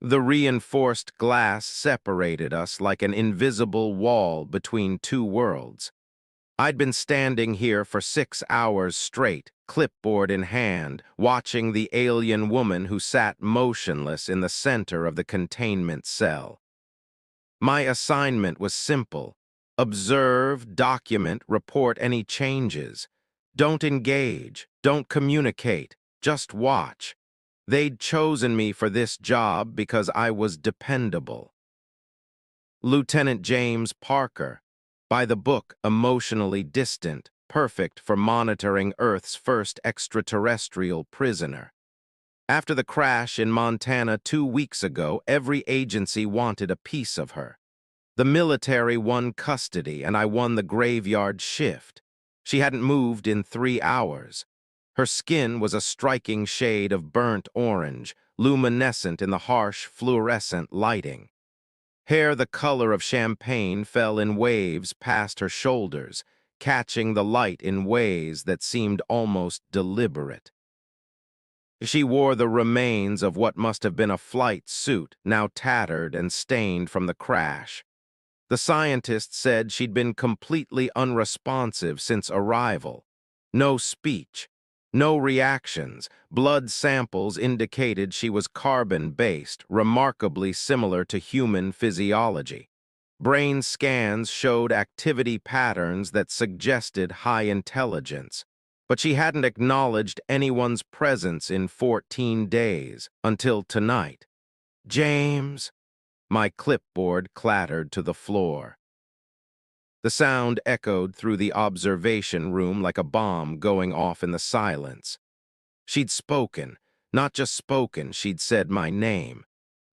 The reinforced glass separated us like an invisible wall between two worlds. I'd been standing here for 6 hours straight, clipboard in hand, watching the alien woman who sat motionless in the center of the containment cell. My assignment was simple. Observe, document, report any changes. Don't engage, don't communicate, just watch. They'd chosen me for this job because I was dependable. Lieutenant James Parker, by the book Emotionally Distant, perfect for monitoring Earth's first extraterrestrial prisoner. After the crash in Montana 2 weeks ago, every agency wanted a piece of her. The military won custody, and I won the graveyard shift. She hadn't moved in 3 hours. Her skin was a striking shade of burnt orange, luminescent in the harsh fluorescent lighting. Hair the color of champagne fell in waves past her shoulders, catching the light in ways that seemed almost deliberate. She wore the remains of what must have been a flight suit, now tattered and stained from the crash. The scientists said she'd been completely unresponsive since arrival. No speech, no reactions. Blood samples indicated she was carbon-based, remarkably similar to human physiology. Brain scans showed activity patterns that suggested high intelligence. But she hadn't acknowledged anyone's presence in 14 days, until tonight. James! My clipboard clattered to the floor. The sound echoed through the observation room like a bomb going off in the silence. She'd spoken, not just spoken, she'd said my name.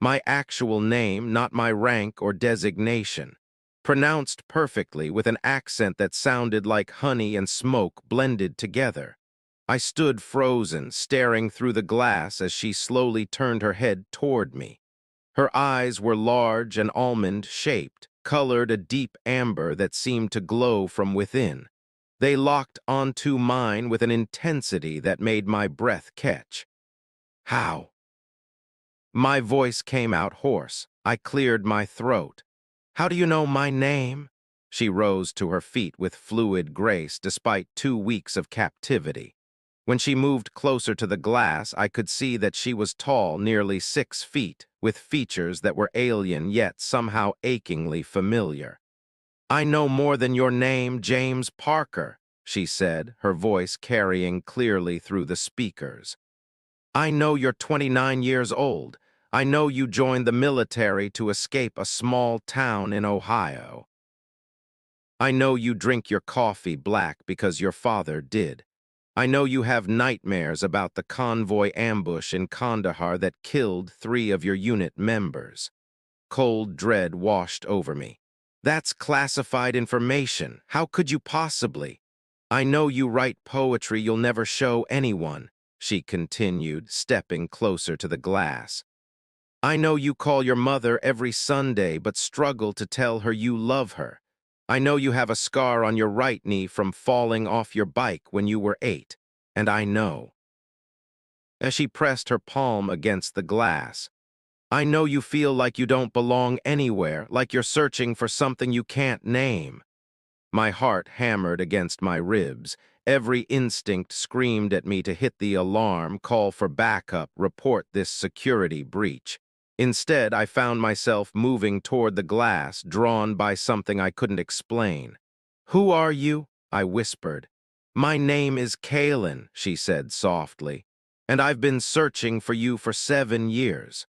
My actual name, not my rank or designation. Pronounced perfectly with an accent that sounded like honey and smoke blended together. I stood frozen, staring through the glass as she slowly turned her head toward me. Her eyes were large and almond-shaped, colored a deep amber that seemed to glow from within. They locked onto mine with an intensity that made my breath catch. How? My voice came out hoarse. I cleared my throat. How do you know my name? She rose to her feet with fluid grace despite 2 weeks of captivity. When she moved closer to the glass, I could see that she was tall, nearly 6 feet, with features that were alien yet somehow achingly familiar. I know more than your name, James Parker, she said, her voice carrying clearly through the speakers. I know you're 29 years old. I know you joined the military to escape a small town in Ohio. I know you drink your coffee black because your father did. I know you have nightmares about the convoy ambush in Kandahar that killed 3 of your unit members. Cold dread washed over me. That's classified information. How could you possibly? I know you write poetry you'll never show anyone, she continued, stepping closer to the glass. I know you call your mother every Sunday but struggle to tell her you love her. I know you have a scar on your right knee from falling off your bike when you were 8, and I know. As she pressed her palm against the glass, I know you feel like you don't belong anywhere, like you're searching for something you can't name. My heart hammered against my ribs. Every instinct screamed at me to hit the alarm, call for backup, report this security breach. Instead, I found myself moving toward the glass, drawn by something I couldn't explain. Who are you? I whispered. My name is Kalen, she said softly, and I've been searching for you for 7 years.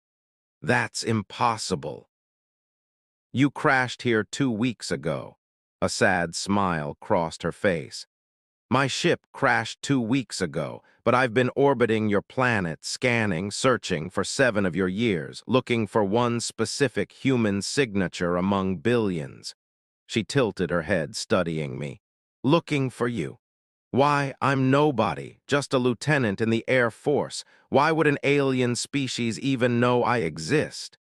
That's impossible. You crashed here 2 weeks ago. A sad smile crossed her face. My ship crashed 2 weeks ago, but I've been orbiting your planet, scanning, searching for 7 of your years, looking for one specific human signature among billions. She tilted her head, studying me. Looking for you. Why, I'm nobody, just a lieutenant in the Air Force. Why would an alien species even know I exist?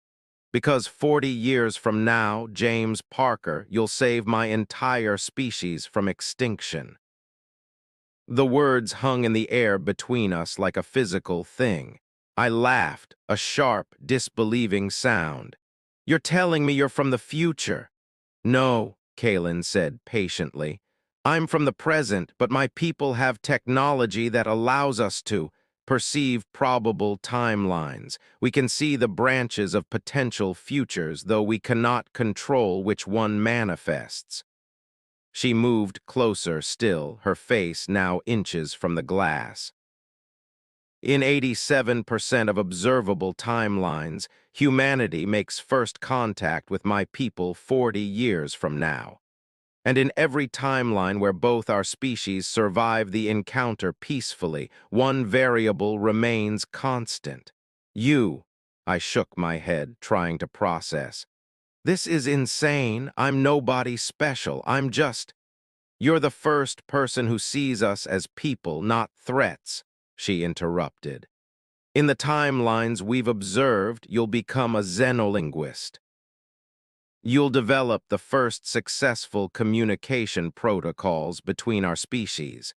Because 40 years from now, James Parker, you'll save my entire species from extinction. The words hung in the air between us like a physical thing. I laughed, a sharp, disbelieving sound. You're telling me you're from the future? No, Kalen said patiently. I'm from the present, but my people have technology that allows us to perceive probable timelines. We can see the branches of potential futures, though we cannot control which one manifests. She moved closer still, her face now inches from the glass. In 87% of observable timelines, humanity makes first contact with my people 40 years from now. And in every timeline where both our species survive the encounter peacefully, one variable remains constant. You. I shook my head, trying to process. This is insane. I'm nobody special. I'm just... You're the first person who sees us as people, not threats, she interrupted. In the timelines we've observed, you'll become a xenolinguist. You'll develop the first successful communication protocols between our species.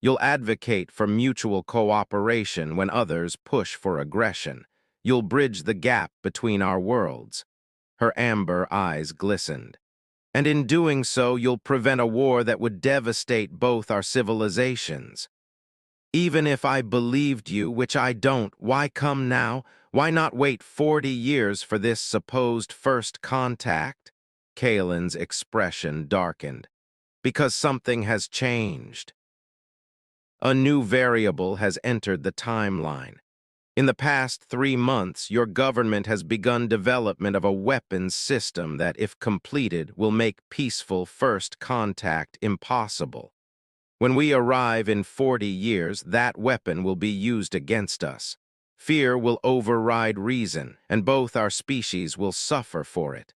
You'll advocate for mutual cooperation when others push for aggression. You'll bridge the gap between our worlds. Her amber eyes glistened. And in doing so, you'll prevent a war that would devastate both our civilizations. Even if I believed you, which I don't, why come now? Why not wait 40 years for this supposed first contact? Kalen's expression darkened. Because something has changed. A new variable has entered the timeline. In the past 3 months, your government has begun development of a weapons system that, if completed, will make peaceful first contact impossible. When we arrive in 40 years, that weapon will be used against us. Fear will override reason, and both our species will suffer for it.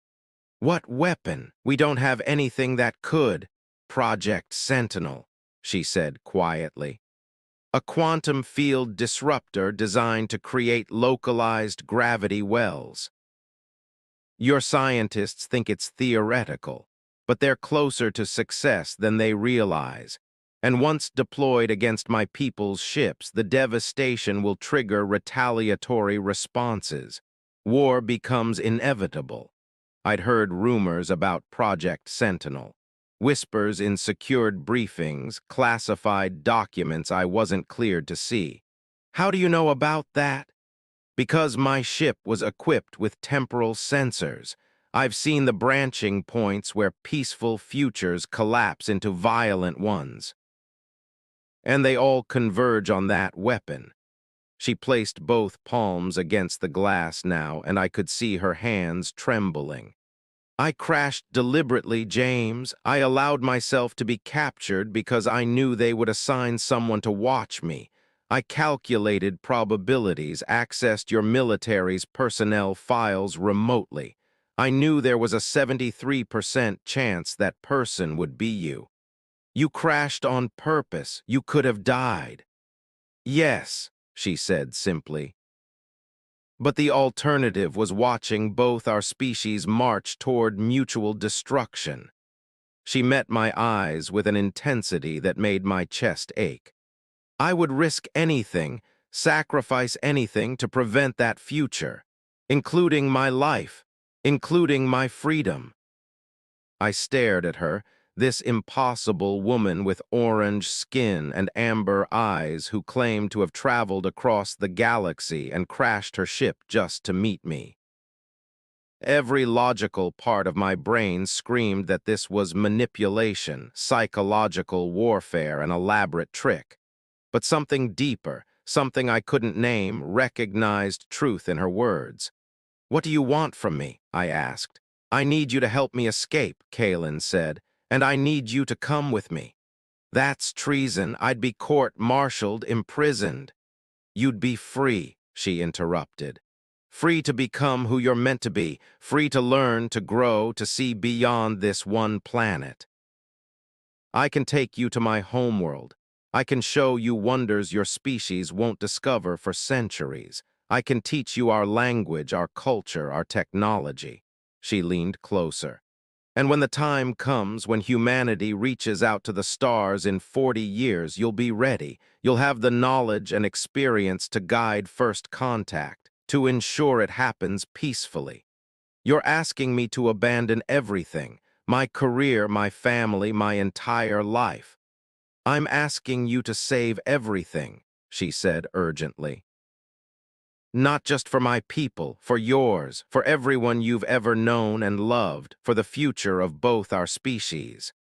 What weapon? We don't have anything that could. Project Sentinel, she said quietly. A quantum field disruptor designed to create localized gravity wells. Your scientists think it's theoretical, but they're closer to success than they realize. And once deployed against my people's ships, the devastation will trigger retaliatory responses. War becomes inevitable. I'd heard rumors about Project Sentinel. Whispers in secured briefings, classified documents I wasn't cleared to see. How do you know about that? Because my ship was equipped with temporal sensors. I've seen the branching points where peaceful futures collapse into violent ones. And they all converge on that weapon. She placed both palms against the glass now, and I could see her hands trembling. I crashed deliberately, James. I allowed myself to be captured because I knew they would assign someone to watch me. I calculated probabilities, accessed your military's personnel files remotely. I knew there was a 73% chance that person would be you. You crashed on purpose. You could have died. Yes, she said simply. But the alternative was watching both our species march toward mutual destruction. She met my eyes with an intensity that made my chest ache. I would risk anything, sacrifice anything to prevent that future, including my life, including my freedom. I stared at her, this impossible woman with orange skin and amber eyes who claimed to have traveled across the galaxy and crashed her ship just to meet me. Every logical part of my brain screamed that this was manipulation, psychological warfare, an elaborate trick. But something deeper, something I couldn't name, recognized truth in her words. "What do you want from me?" I asked. "I need you to help me escape," Kalen said. "And I need you to come with me." "That's treason. I'd be court-martialed, imprisoned." "You'd be free," she interrupted. "Free to become who you're meant to be, free to learn, to grow, to see beyond this one planet. I can take you to my homeworld. I can show you wonders your species won't discover for centuries. I can teach you our language, our culture, our technology." She leaned closer. And when the time comes, when humanity reaches out to the stars in 40 years, you'll be ready. You'll have the knowledge and experience to guide first contact, to ensure it happens peacefully. You're asking me to abandon everything, my career, my family, my entire life. I'm asking you to save everything, she said urgently. Not just for my people, for yours, for everyone you've ever known and loved, for the future of both our species.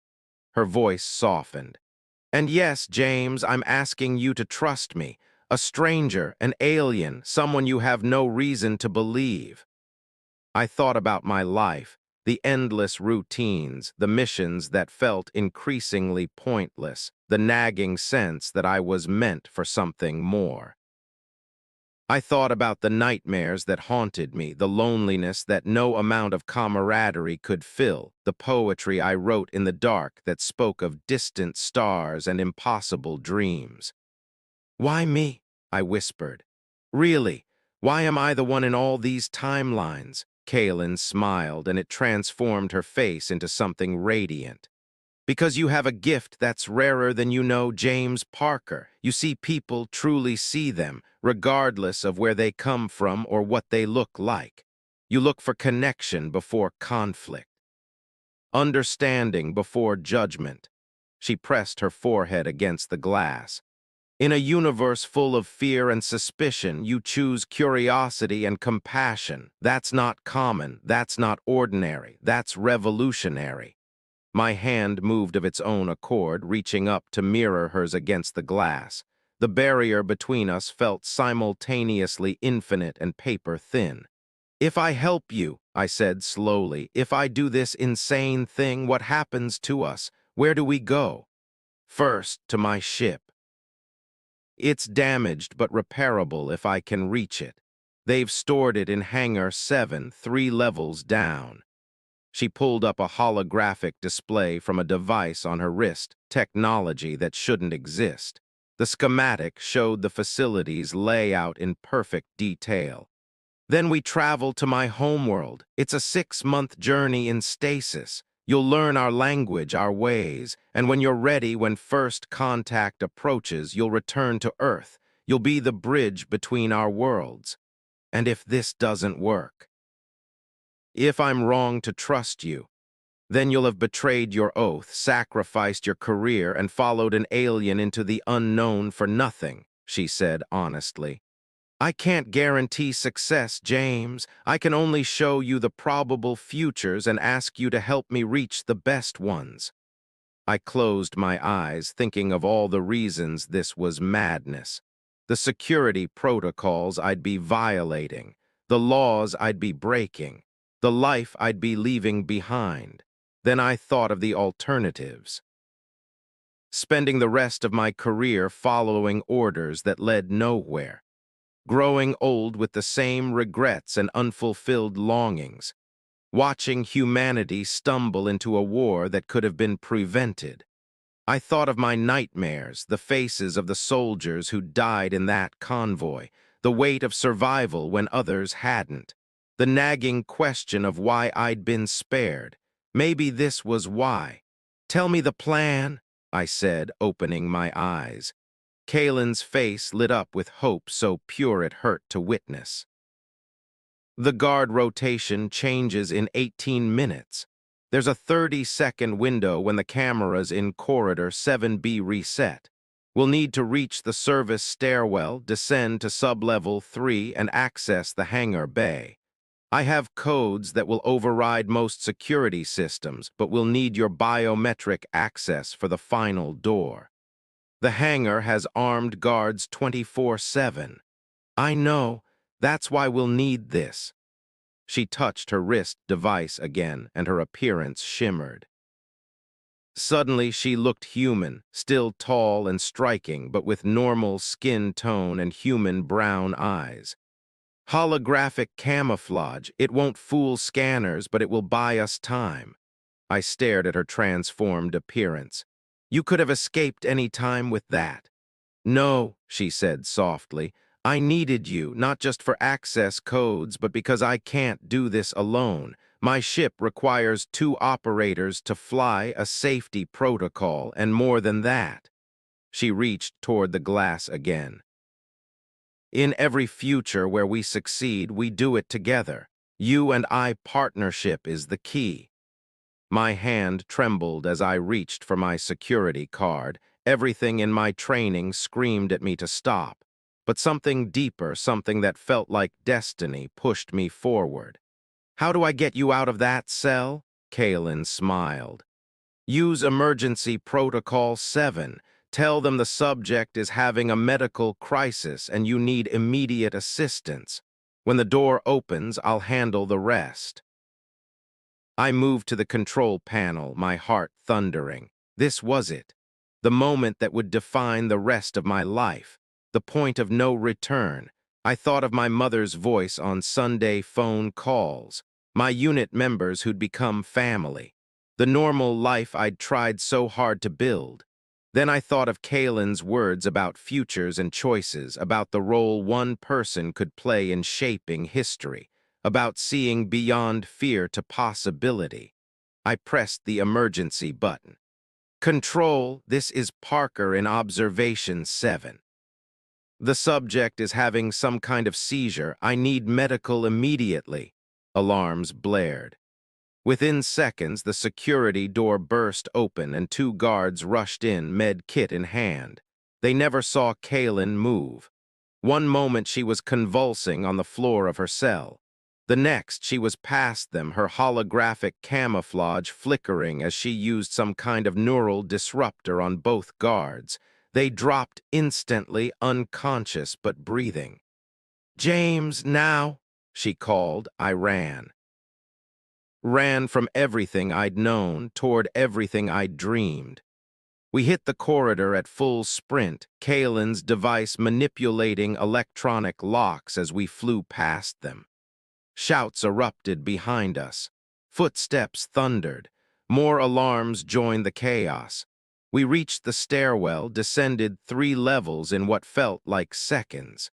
Her voice softened. And yes, James, I'm asking you to trust me, a stranger, an alien, someone you have no reason to believe. I thought about my life, the endless routines, the missions that felt increasingly pointless, the nagging sense that I was meant for something more. I thought about the nightmares that haunted me, the loneliness that no amount of camaraderie could fill, the poetry I wrote in the dark that spoke of distant stars and impossible dreams. Why me? I whispered. Really, why am I the one in all these timelines? Kaylin smiled, and it transformed her face into something radiant. Because you have a gift that's rarer than you know, James Parker. You see people truly see them, regardless of where they come from or what they look like. You look for connection before conflict, understanding before judgment. She pressed her forehead against the glass. In a universe full of fear and suspicion, you choose curiosity and compassion. That's not common, that's not ordinary, that's revolutionary. My hand moved of its own accord, reaching up to mirror hers against the glass. The barrier between us felt simultaneously infinite and paper-thin. If I help you, I said slowly, if I do this insane thing, what happens to us? Where do we go? First, to my ship. It's damaged but repairable if I can reach it. They've stored it in Hangar 7, 3 levels down. She pulled up a holographic display from a device on her wrist, technology that shouldn't exist. The schematic showed the facility's layout in perfect detail. Then we travel to my homeworld. It's a 6-month journey in stasis. You'll learn our language, our ways, and when you're ready, when first contact approaches, you'll return to Earth. You'll be the bridge between our worlds. And if this doesn't work, if I'm wrong to trust you, then you'll have betrayed your oath, sacrificed your career, and followed an alien into the unknown for nothing, she said honestly. I can't guarantee success, James. I can only show you the probable futures and ask you to help me reach the best ones. I closed my eyes, thinking of all the reasons this was madness. The security protocols I'd be violating, the laws I'd be breaking, the life I'd be leaving behind. Then I thought of the alternatives. Spending the rest of my career following orders that led nowhere. Growing old with the same regrets and unfulfilled longings. Watching humanity stumble into a war that could have been prevented. I thought of my nightmares, the faces of the soldiers who died in that convoy, the weight of survival when others hadn't, the nagging question of why I'd been spared. Maybe this was why. Tell me the plan, I said, opening my eyes. Kaylin's face lit up with hope so pure it hurt to witness. The guard rotation changes in 18 minutes. There's a 30-second window when the cameras in Corridor 7B reset. We'll need to reach the service stairwell, descend to sublevel 3, and access the hangar bay. I have codes that will override most security systems, but we'll need your biometric access for the final door. The hangar has armed guards 24/7. I know, that's why we'll need this. She touched her wrist device again, and her appearance shimmered. Suddenly she looked human, still tall and striking, but with normal skin tone and human brown eyes. Holographic camouflage, it won't fool scanners, but it will buy us time. I stared at her transformed appearance. You could have escaped any time with that. No, she said softly. I needed you, not just for access codes, but because I can't do this alone. My ship requires 2 operators to fly a safety protocol, and more than that. She reached toward the glass again. In every future where we succeed, we do it together. You and I partnership is the key. My hand trembled as I reached for my security card. Everything in my training screamed at me to stop. But something deeper, something that felt like destiny, pushed me forward. How do I get you out of that cell? Kaelin smiled. Use Emergency Protocol 7. Tell them the subject is having a medical crisis and you need immediate assistance. When the door opens, I'll handle the rest. I moved to the control panel, my heart thundering. This was it. The moment that would define the rest of my life. The point of no return. I thought of my mother's voice on Sunday phone calls. My unit members who'd become family. The normal life I'd tried so hard to build. Then I thought of Kaelin's words about futures and choices, about the role one person could play in shaping history, about seeing beyond fear to possibility. I pressed the emergency button. Control, this is Parker in Observation 7. The subject is having some kind of seizure. I need medical immediately. Alarms blared. Within seconds, the security door burst open and 2 guards rushed in, med kit in hand. They never saw Kaelin move. One moment she was convulsing on the floor of her cell. The next, she was past them, her holographic camouflage flickering as she used some kind of neural disruptor on both guards. They dropped instantly, unconscious but breathing. "James, now," she called. I ran. Ran from everything I'd known toward everything I'd dreamed. We hit the corridor at full sprint, Kaelin's device manipulating electronic locks as we flew past them. Shouts erupted behind us. Footsteps thundered. More alarms joined the chaos. We reached the stairwell, descended 3 levels in what felt like seconds.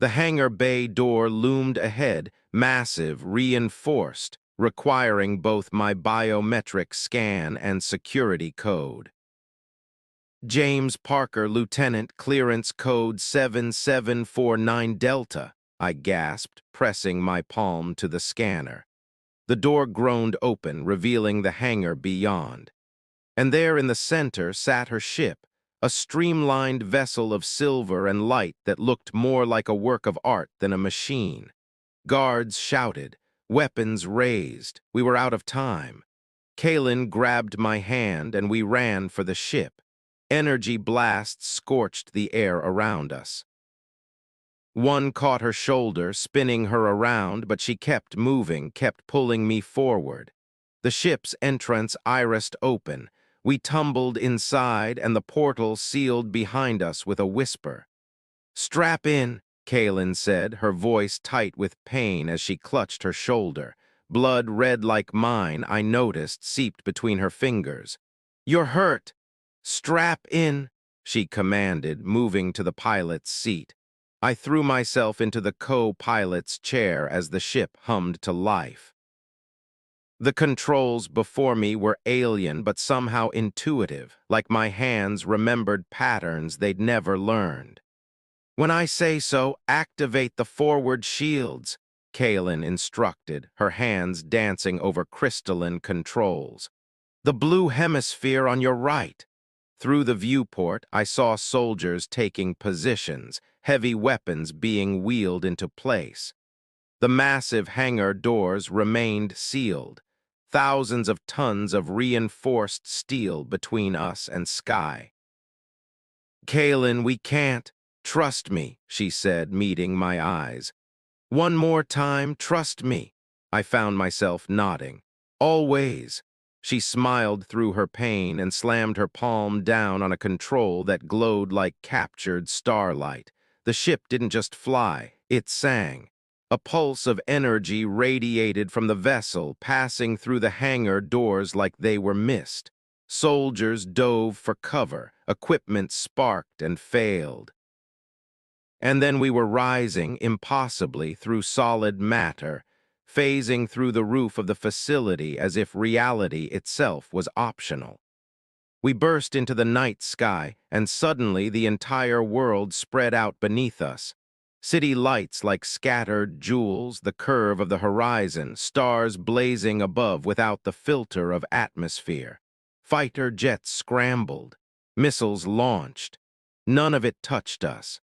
The hangar bay door loomed ahead, massive, reinforced, requiring both my biometric scan and security code. "James Parker, Lieutenant, clearance code 7749 Delta, I gasped, pressing my palm to the scanner. The door groaned open, revealing the hangar beyond. And there in the center sat her ship, a streamlined vessel of silver and light that looked more like a work of art than a machine. Guards shouted, weapons raised. We were out of time. Kaelin grabbed my hand and we ran for the ship. Energy blasts scorched the air around us. One caught her shoulder, spinning her around, but she kept moving, kept pulling me forward. The ship's entrance irised open. We tumbled inside, and the portal sealed behind us with a whisper. "Strap in," Kaelin said, her voice tight with pain as she clutched her shoulder. Blood red like mine, I noticed, seeped between her fingers. "You're hurt." "Strap in," she commanded, moving to the pilot's seat. I threw myself into the co-pilot's chair as the ship hummed to life. The controls before me were alien but somehow intuitive, like my hands remembered patterns they'd never learned. "When I say so, activate the forward shields," Kaelin instructed, her hands dancing over crystalline controls. "The blue hemisphere on your right." Through the viewport, I saw soldiers taking positions, heavy weapons being wheeled into place. The massive hangar doors remained sealed, thousands of tons of reinforced steel between us and sky. "Kaelin, we can't. Trust me," she said, meeting my eyes. "One more time, trust me." I found myself nodding. "Always." She smiled through her pain and slammed her palm down on a control that glowed like captured starlight. The ship didn't just fly, it sang. A pulse of energy radiated from the vessel, passing through the hangar doors like they were mist. Soldiers dove for cover, equipment sparked and failed. And then we were rising impossibly through solid matter, phasing through the roof of the facility as if reality itself was optional. We burst into the night sky, and suddenly the entire world spread out beneath us. City lights like scattered jewels, the curve of the horizon, stars blazing above without the filter of atmosphere. Fighter jets scrambled, missiles launched. None of it touched us.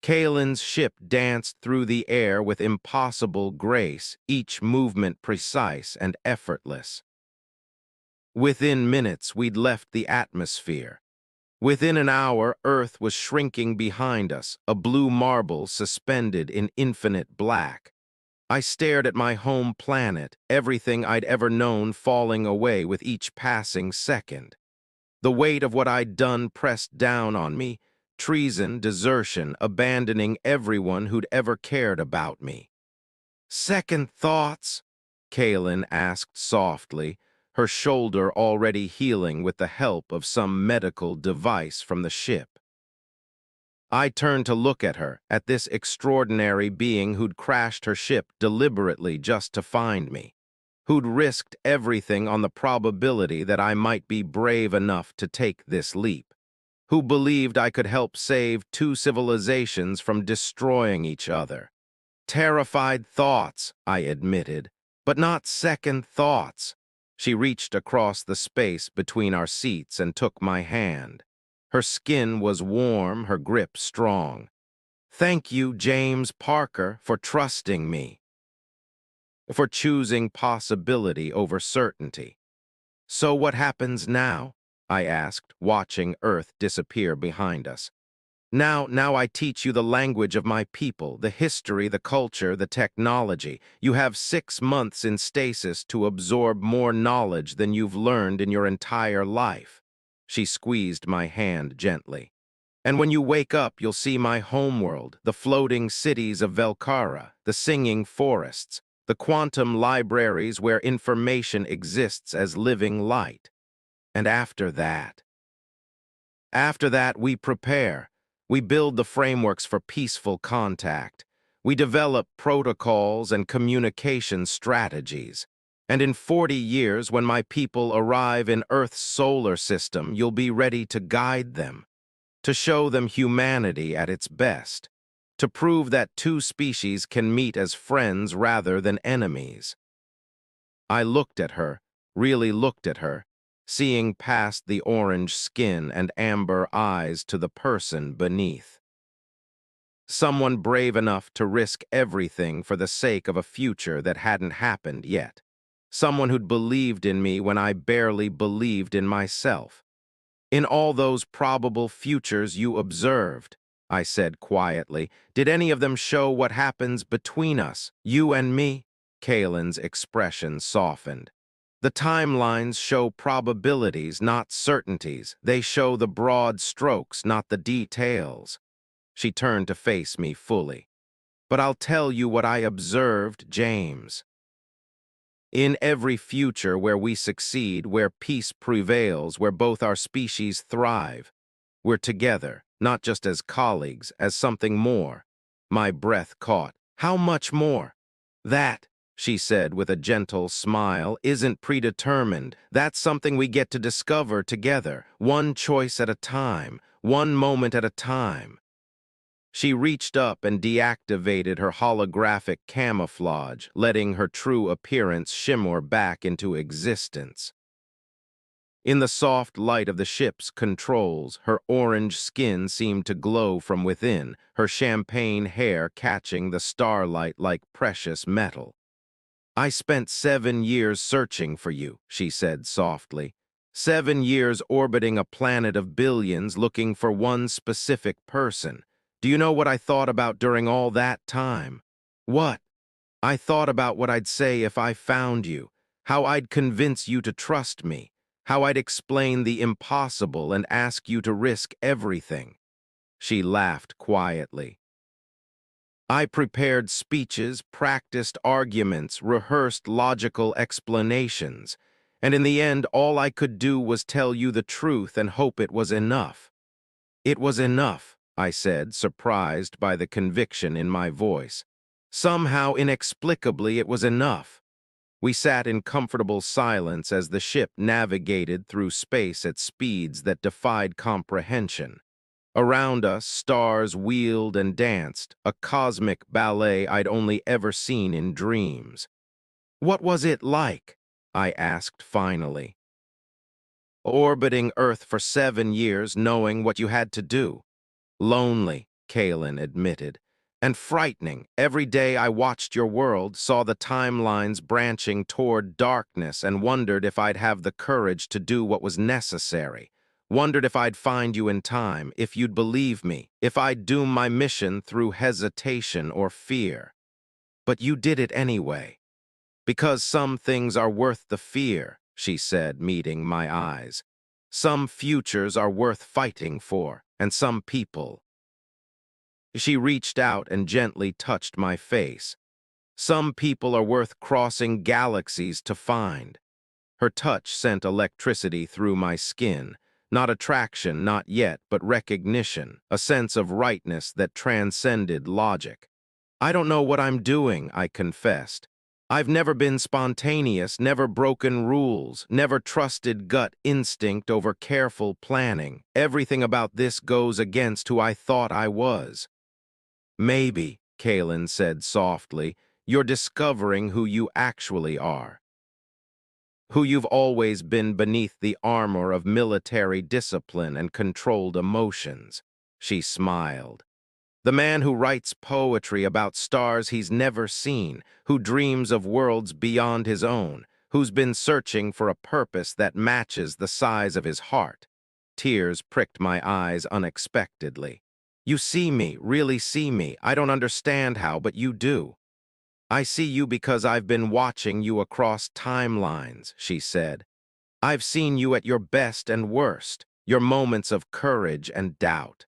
Kalen's ship danced through the air with impossible grace, each movement precise and effortless. Within minutes, we'd left the atmosphere. Within an hour, Earth was shrinking behind us, a blue marble suspended in infinite black. I stared at my home planet, everything I'd ever known falling away with each passing second. The weight of what I'd done pressed down on me, treason, desertion, abandoning everyone who'd ever cared about me. "Second thoughts?" Kalen asked softly, her shoulder already healing with the help of some medical device from the ship. I turned to look at her, at this extraordinary being who'd crashed her ship deliberately just to find me, who'd risked everything on the probability that I might be brave enough to take this leap, who believed I could help save two civilizations from destroying each other. Terrified thoughts, I admitted, but not second thoughts. She reached across the space between our seats and took my hand. Her skin was warm, her grip strong. "Thank you, James Parker, for trusting me, for choosing possibility over certainty." "So what happens now?" I asked, watching Earth disappear behind us. Now I teach you the language of my people, the history, the culture, the technology. You have 6 months in stasis to absorb more knowledge than you've learned in your entire life." She squeezed my hand gently. "And when you wake up, you'll see my homeworld, the floating cities of Velkara, the singing forests, the quantum libraries where information exists as living light. And after that, we prepare. We build the frameworks for peaceful contact. We develop protocols and communication strategies. And in 40 years, when my people arrive in Earth's solar system, you'll be ready to guide them, to show them humanity at its best, to prove that two species can meet as friends rather than enemies." I looked at her, really looked at her, seeing past the orange skin and amber eyes to the person beneath. Someone brave enough to risk everything for the sake of a future that hadn't happened yet. Someone who'd believed in me when I barely believed in myself. "In all those probable futures you observed," I said quietly, "did any of them show what happens between us, you and me?" Kalen's expression softened. "The timelines show probabilities, not certainties. They show the broad strokes, not the details." She turned to face me fully. "But I'll tell you what I observed, James. In every future where we succeed, where peace prevails, where both our species thrive, we're together, not just as colleagues, as something more." My breath caught. "How much more?" "That," she said with a gentle smile, "isn't predetermined. That's something we get to discover together, one choice at a time, one moment at a time." She reached up and deactivated her holographic camouflage, letting her true appearance shimmer back into existence. In the soft light of the ship's controls, her orange skin seemed to glow from within, her champagne hair catching the starlight like precious metal. "I spent 7 years searching for you," she said softly. 7 years orbiting a planet of billions looking for one specific person. Do you know what I thought about during all that time? What? I thought about what I'd say if I found you, how I'd convince you to trust me, how I'd explain the impossible and ask you to risk everything." She laughed quietly. "I prepared speeches, practiced arguments, rehearsed logical explanations, and in the end all I could do was tell you the truth and hope it was enough." "It was enough," I said, surprised by the conviction in my voice. Somehow, inexplicably, it was enough. We sat in comfortable silence as the ship navigated through space at speeds that defied comprehension. Around us, stars wheeled and danced, a cosmic ballet I'd only ever seen in dreams. What was it like? I asked finally. Orbiting Earth for 7 years, knowing what you had to do. Lonely, Kalen admitted, and frightening. Every day I watched your world, saw the timelines branching toward darkness, and wondered if I'd have the courage to do what was necessary. Wondered if I'd find you in time, if you'd believe me, if I'd doom my mission through hesitation or fear. But you did it anyway. Because some things are worth the fear, she said, meeting my eyes. Some futures are worth fighting for, and some people. She reached out and gently touched my face. Some people are worth crossing galaxies to find. Her touch sent electricity through my skin. Not attraction, not yet, but recognition, a sense of rightness that transcended logic. I don't know what I'm doing, I confessed. I've never been spontaneous, never broken rules, never trusted gut instinct over careful planning. Everything about this goes against who I thought I was. Maybe, Kalen said softly, you're discovering who you actually are. Who you've always been beneath the armor of military discipline and controlled emotions. She smiled. The man who writes poetry about stars he's never seen, who dreams of worlds beyond his own, who's been searching for a purpose that matches the size of his heart. Tears pricked my eyes unexpectedly. You see me, really see me. I don't understand how, but you do. I see you because I've been watching you across timelines, she said. I've seen you at your best and worst, your moments of courage and doubt.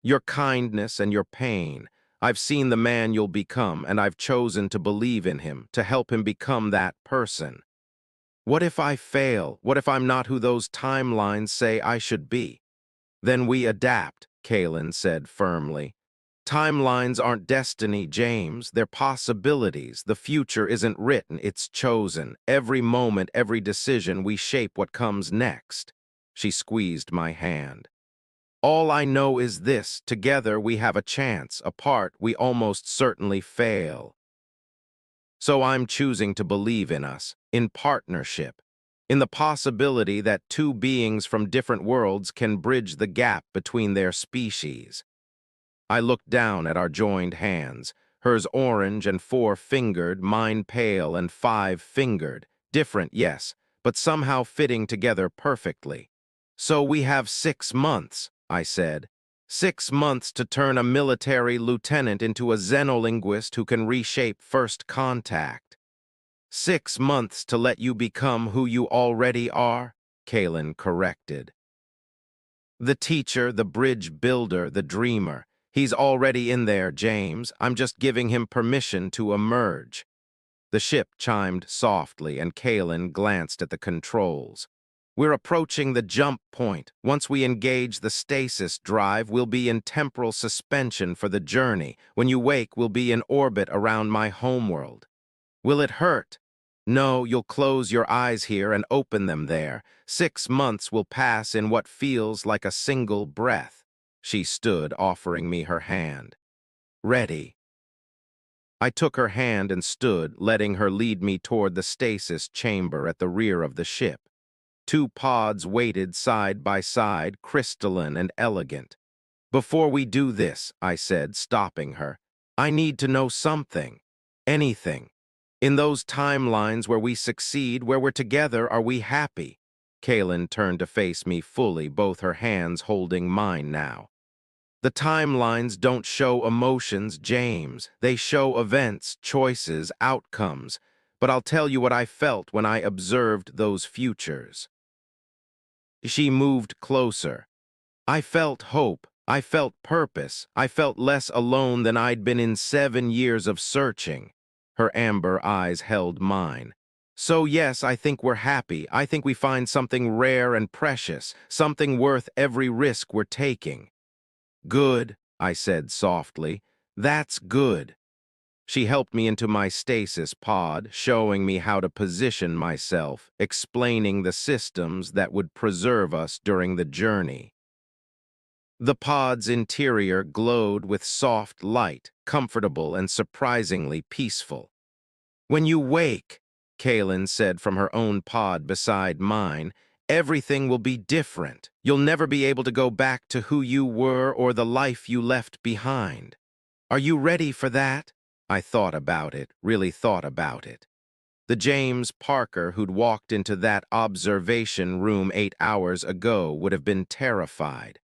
Your kindness and your pain. I've seen the man you'll become, and I've chosen to believe in him, to help him become that person. What if I fail? What if I'm not who those timelines say I should be? Then we adapt, Kalen said firmly. Timelines aren't destiny, James. They're possibilities. The future isn't written, it's chosen. Every moment, every decision, we shape what comes next. She squeezed my hand. All I know is this, together we have a chance, apart we almost certainly fail. So I'm choosing to believe in us, in partnership, in the possibility that two beings from different worlds can bridge the gap between their species. I looked down at our joined hands, hers orange and four-fingered, mine pale and five-fingered. Different, yes, but somehow fitting together perfectly. So we have 6 months, I said. 6 months to turn a military lieutenant into a xenolinguist who can reshape first contact. 6 months to let you become who you already are, Kalen corrected. The teacher, the bridge builder, the dreamer. He's already in there, James. I'm just giving him permission to emerge. The ship chimed softly, and Kalen glanced at the controls. We're approaching the jump point. Once we engage the stasis drive, we'll be in temporal suspension for the journey. When you wake, we'll be in orbit around my homeworld. Will it hurt? No, you'll close your eyes here and open them there. 6 months will pass in what feels like a single breath. She stood, offering me her hand. Ready. I took her hand and stood, letting her lead me toward the stasis chamber at the rear of the ship. 2 pods waited side by side, crystalline and elegant. Before we do this, I said, stopping her, I need to know something. Anything. In those timelines where we succeed, where we're together, are we happy? Kalen turned to face me fully, both her hands holding mine now. The timelines don't show emotions, James. They show events, choices, outcomes. But I'll tell you what I felt when I observed those futures. She moved closer. I felt hope. I felt purpose. I felt less alone than I'd been in 7 years of searching. Her amber eyes held mine. So yes, I think we're happy. I think we find something rare and precious, something worth every risk we're taking. Good, I said softly. That's good. She helped me into my stasis pod, showing me how to position myself, explaining the systems that would preserve us during the journey. The pod's interior glowed with soft light, comfortable and surprisingly peaceful. "When you wake," Kaylin said from her own pod beside mine, "everything will be different. You'll never be able to go back to who you were or the life you left behind. Are you ready for that?" I thought about it, really thought about it. The James Parker who'd walked into that observation room 8 hours ago would have been terrified,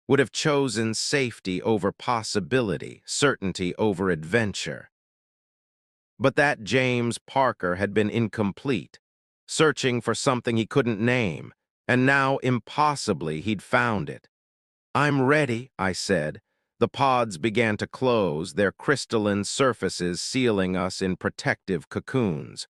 would have chosen safety over possibility, certainty over adventure. But that James Parker had been incomplete, searching for something he couldn't name, and now, impossibly, he'd found it. "I'm ready," I said. The pods began to close, their crystalline surfaces sealing us in protective cocoons.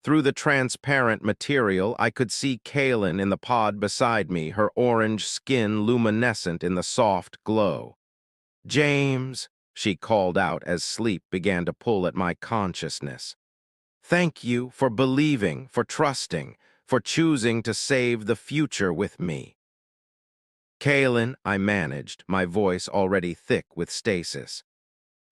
Through the transparent material, I could see Kaylin in the pod beside me, her orange skin luminescent in the soft glow. "James," she called out as sleep began to pull at my consciousness. "Thank you for believing, for trusting, for choosing to save the future with me." "Kaylin," I managed, my voice already thick with stasis.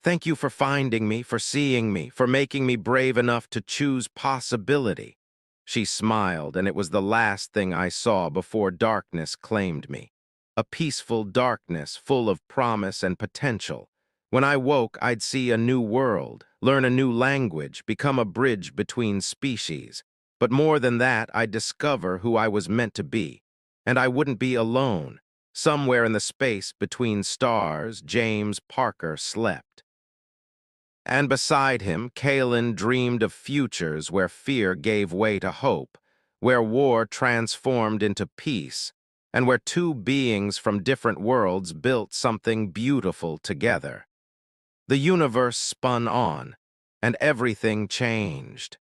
"Thank you for finding me, for seeing me, for making me brave enough to choose possibility." She smiled, and it was the last thing I saw before darkness claimed me. A peaceful darkness full of promise and potential. When I woke, I'd see a new world, learn a new language, become a bridge between species. But more than that, I'd discover who I was meant to be. And I wouldn't be alone. Somewhere in the space between stars, James Parker slept. And beside him, Kaylin dreamed of futures where fear gave way to hope, where war transformed into peace, and where two beings from different worlds built something beautiful together. The universe spun on, and everything changed.